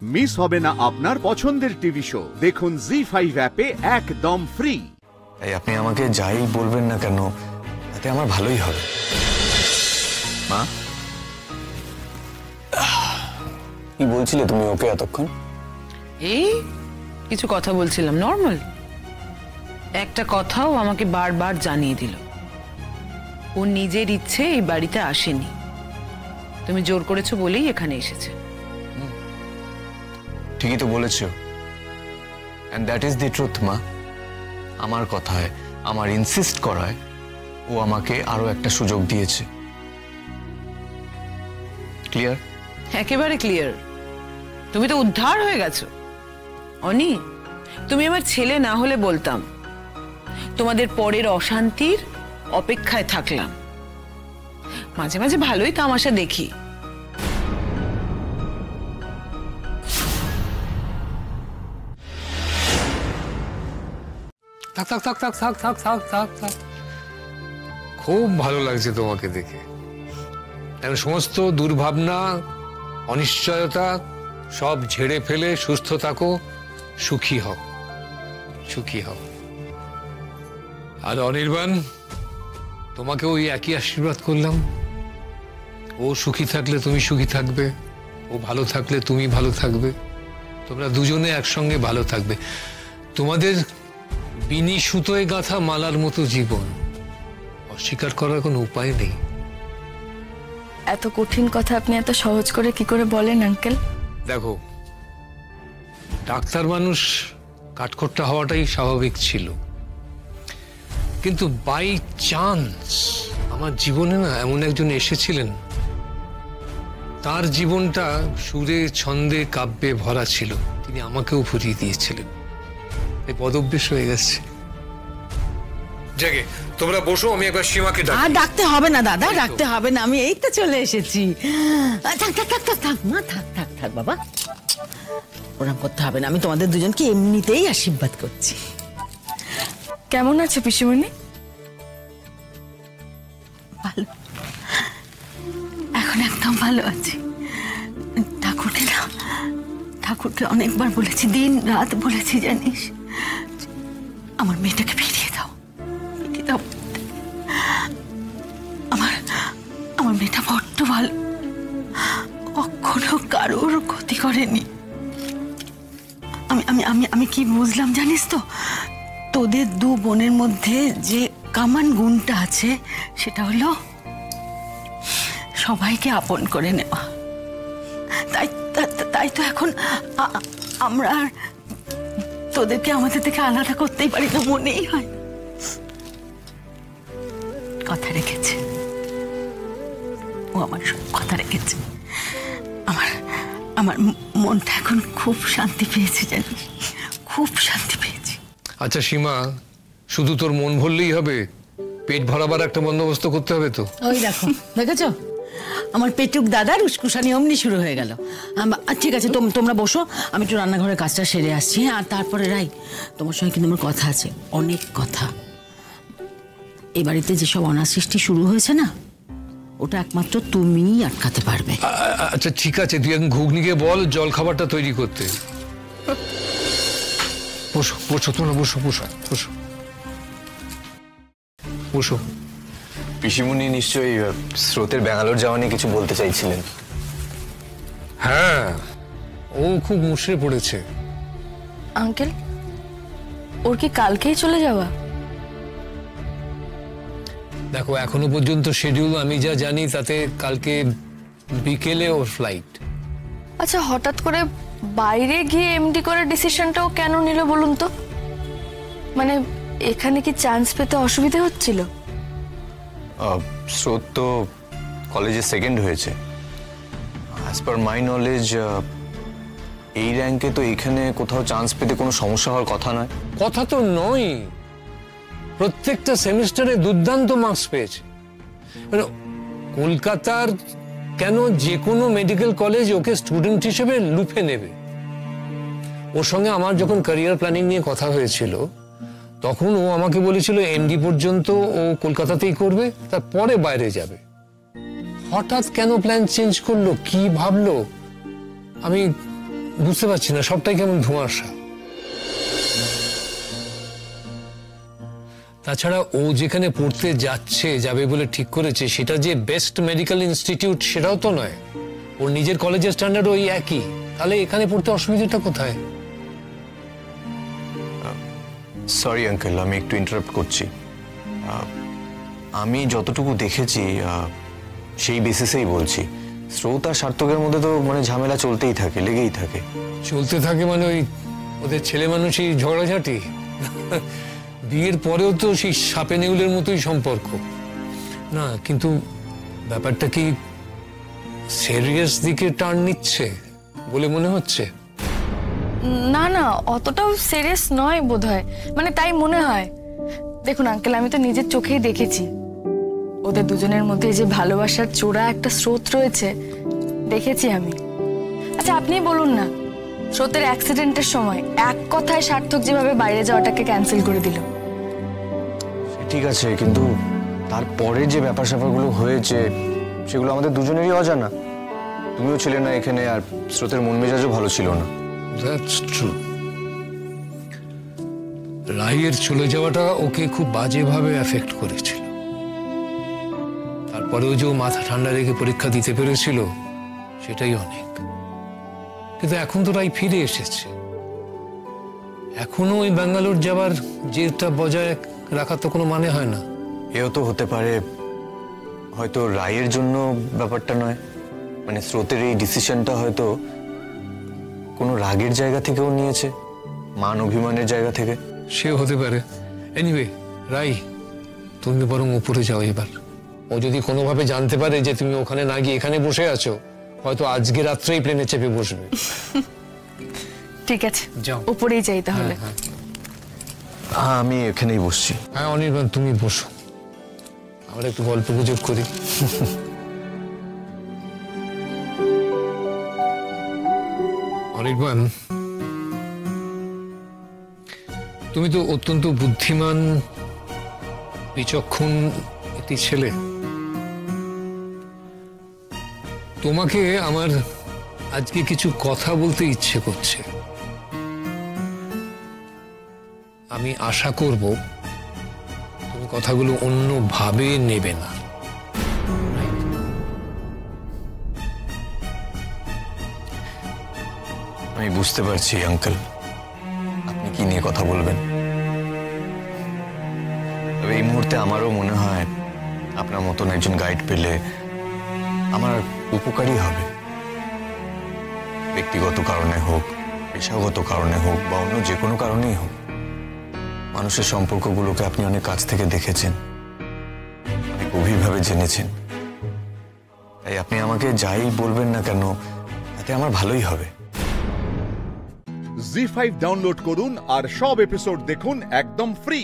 Miss হবে না আপনার পছন্দের টিভি শো। দেখুন জি5 অ্যাপে একদম ফ্রি। এই আপনি আমাকে যাই বলবেন না কেন তাতে আমার ভালোই হবে। মা, কি বলছিলে তুমি ওকে এতক্ষণ? এই কিছু কথা বলছিলাম, নর্মাল একটা কথাও আমাকে বারবার জানিয়ে দিল ও নিজের ইচ্ছে এই বাড়িতে আসেনি, তুমি জোর করেছো বলেই এখানে এসেছে। ঠিকই তো বলেছো, and that is the truth মা। আমার কথায়, আমার ইনসিস্ট করায় ও আমাকে আরো একটা সুযোগ দিয়েছে। ক্লিয়ার? একেবারে ক্লিয়ার। তুমি তো উদ্ধার হয়ে গেছো অনি। তুমি আমার ছেলে না হলে বলতাম তোমাদের পরের অশান্তির অপেক্ষায় থাকলাম। মাঝে মাঝে ভালোই তামাশা দেখি। থাক থাক থাক থাক থাক থাক থাক থাক থাক। খুব ভালো লাগছে তোমাকে দেখে। এখন সমস্ত দুর্ভাবনা, অনিশ্চয়তা সব ঝেড়ে ফেলে সুস্থ থাকো, সুখী হও, সুখী হও। আর অনির্বাণ, তোমাকে ওই একই আশীর্বাদ করলাম। ও সুখী থাকলে তুমি সুখী থাকবে, ও ভালো থাকলে তুমি ভালো থাকবে, তোমরা দুজনে একসঙ্গে ভালো থাকবে। তোমাদের বিনি সুতোয় গাঁথা মালার মতো জীবন, অস্বীকার করার কোনো উপায় নেই। এত কঠিন কথা আপনি এত সহজ করে কি করে বলেন আঙ্কেল? দেখো, ডাক্তার মানুষ কাঠখোট্টা হওয়াটাই স্বাভাবিক ছিল, কিন্তু বাই চান্স আমার জীবনে না এমন একজন এসেছিলেন, তার জীবনটা সুরে ছন্দে কাব্যে ভরা ছিল। তিনি আমাকেও ভরিয়ে দিয়েছিলেন। এই পদভ্যাস হয়ে গেছে। জাগে, তোমরা বসো, আমি একবার সীমাকে ডাকি। আর ডাকতে হবে না দাদা, ডাকতে হবে না, আমি এই তো চলে এসেছি। থাক থাক থাক থাক থাক মা, থাক থাক থাক বাবা, প্রণাম করতে হবে না, আমি তোমাদের দুজনকে এমনিতেই আশীর্বাদ করছি। কেমন আছে পিসিমণি? ভালো, এখন একদম ভালো আছি। ঠাকুরকে অনেকবার বলেছি, দিন রাত বলেছি, জানিস, আমার মেয়েটাকে ফিরিয়ে দাও, ফিরিয়ে দাও। আমার মেয়েটা বড্ড ভালো, কখনো কারোর ক্ষতি করেনি। আমি আমি আমি আমি কি বুঝলাম জানিস তো, তোদের দু বোনের মধ্যে যে কামান গুণটা আছে সেটা হলো সবাইকে আপন করে নেওয়া। তাই তো এখন আমরা তোদেরকে আমাদের থেকে আলাদা করতেই পারি না, মনেই হয়। কথা রেখেছে ও, আমার সব কথা রেখেছে। আমার মনটা এখন খুব শান্তি পেয়েছে, জানিস, খুব শান্তি পেয়েছি। আচ্ছা সীমা, শুধু তোর মন ভরলেই হবে? পেট ভরাবার একটা বন্দোবস্ত করতে হবে তো। ওই দেখো, দেখেছো আমার পেটুক দাদার উস্কুসানি অমনি শুরু হয়ে গেল। ঠিক আছে, তোমরা বসো, আমি একটু রান্নাঘরের কাজটা সেরে আসছি। আর তারপরে রাই, তোমার সঙ্গে কিন্তু আমার কথা আছে, অনেক কথা। এ বাড়িতে যেসব অনাসৃষ্টি শুরু হয়েছে না, ওটা একমাত্র তুমিই আটকাতে পারবে। আচ্ছা ঠিক আছে, তুই এখন ঘুগনিকে বল জল খাবারটা তৈরি করতে। বসো বসো, তোমরা বসো বসো বসো বসো। পিসিমণি নিশ্চয়ই স্রোতের ব্যাঙ্গালোর যাওয়া নিয়ে কিছু বলতে চাইছিলেন। হ্যাঁ, ও খুব মুষড়ে পড়েছে। আঙ্কেল, ওর কি কালকেই চলে যাওয়া? দেখো, এখনো পর্যন্ত শিডিউল আমি যা জানি তাতে কালকে বিকেলে ওর ফ্লাইট। আচ্ছা, হঠাৎ করে বাইরে গিয়ে এমডি করার ডিসিশনটাও কেন নিল বলুন তো? মানে এখানে কি চান্স পেতে অসুবিধা হচ্ছিল? স্রোত তো কলেজে সেকেন্ড হয়েছে। অ্যাজ পার মাই নলেজ এই র্যাঙ্কে তো এখানে কোথাও চান্স পেতে কোনো সমস্যা হওয়ার কথা নয়। কথা তো নয়, প্রত্যেকটা সেমিস্টারে দুর্দান্ত মার্কস পেয়েছে। কলকাতার কেন, যে কোনো মেডিকেল কলেজ ওকে স্টুডেন্ট হিসেবে লুফে নেবে। ওর সঙ্গে আমার যখন ক্যারিয়ার প্ল্যানিং নিয়ে কথা হয়েছিল, তখন ও আমাকে বলেছিল এমডি পর্যন্ত ও কলকাতাতেই করবে, তারপরে বাইরে যাবে। হঠাৎ কেন প্ল্যান চেঞ্জ করলো, কি ভাবলো, আমি বুঝতে পারছি না, সবটাই কেমন ধোঁয়াশা। তাছাড়া ও যেখানে পড়তে যাবে বলে ঠিক করেছে, সেটা যে বেস্ট মেডিকেল ইনস্টিটিউট সেটাও তো নয়। ওর নিজের কলেজের স্ট্যান্ডার্ড ওই একই, তাহলে এখানে পড়তে অসুবিধাটা কোথায়? সরি আঙ্কেল, আমি একটু ইন্টারাপ্ট করছি। আমি যতটুকু দেখেছি সেই বেসিসেই বলছি। স্রোত আর সার্থকের মধ্যে তো মানে ঝামেলা চলতেই থাকে, লেগেই থাকে। চলতে থাকে মানে ওই ওদের ছেলে মানুষই ঝগড়াঝাটি? বিয়ের পরেও তো সেই সাপে নেউলের মতোই সম্পর্ক না? কিন্তু ব্যাপারটা কি সিরিয়াস দিকে টার্ন নিচ্ছে বলে মনে হচ্ছে? না না, অতটাও সিরিয়াস নয় বোধহয়, মানে তাই মনে হয়। দেখুন আঙ্কেল, আমি তো নিজের চোখেই দেখেছি ওদের দুজনের মধ্যে যে ভালোবাসার চোরা একটা স্রোত রয়েছে, দেখেছি আমি। আচ্ছা আপনি বলুন না, স্রোতের অ্যাক্সিডেন্টের সময় এক কথায় সার্থক যেভাবে বাইরে যাওয়াটাকে ক্যান্সেল করে দিল। ঠিক আছে, কিন্তু তারপরে যে ব্যাপার স্যাপারগুলো হয়েছে সেগুলো আমাদের দুজনেরই অজানা। তুমিও ছিলে না এখানে, আর স্রোতের মন মেজাজও ভালো ছিল না। That's true. রায়ের চলে যাওয়াটা ওকে খুব বাজেভাবে এফেক্ট করেছিল। তারপরেও যে ও মাথা ঠান্ডা রেখে পরীক্ষা দিতে পেরেছিল সেটাই অনেক। কিন্তু এখন তো রাই ফিরে এসেছে, এখনো ওই ব্যাঙ্গালোর যাবার জেদটা বজায় রাখার তো কোনো মানে হয় না। এও তো হতে পারে হয়তো রায়ের জন্য ব্যাপারটা নয়, মানে স্রোতের এই ডিসিশনটা হয়তো কোনো রাগের জায়গা থেকেও নিয়েছে, মান অভিমানের জায়গা থেকে। সে হতে পারে। এনিওয়ে রাই, তুমি বরং উপরে যাও এবার। ও যদি কোনোভাবে জানতে পারে যে তুমি ওখানে না গিয়ে এখানে বসে আছো, হয়তো আজকে রাত্রেই প্লেনে চেপে বসবে। ঠিক আছে, যাও, উপরেই যাই তাহলে। হ্যাঁ, আমি এখানেই বসছি। হ্যাঁ অনির্বাণ, তুমি বসো, আমরা একটু গল্প গুজব করি। অনির্বাণ, তুমি তো অত্যন্ত বুদ্ধিমান, বিচক্ষণ একটি ছেলে। তোমাকে আমার আজকে কিছু কথা বলতে ইচ্ছে করছে। আমি আশা করব তুমি কথাগুলো অন্যভাবে নেবে না। আমি বুঝতে পারছি আঙ্কেল, আপনি কি নিয়ে কথা বলবেন। তবে এই মুহূর্তে আমারও মনে হয় আপনার মতন একজন গাইড পেলে আমার উপকারী হবে। ব্যক্তিগত কারণে হোক, পেশাগত কারণে হোক, বা অন্য যে কোনো কারণেই হোক, মানুষের সম্পর্কগুলোকে আপনি অনেক কাছ থেকে দেখেছেন, অনেক গভীরভাবে জেনেছেন। তাই আপনি আমাকে যাই বলবেন না কেন, তাতে আমার ভালোই হবে। জি5 ডাউনলোড করুন আর সব এপিসোড দেখুন একদম ফ্রি।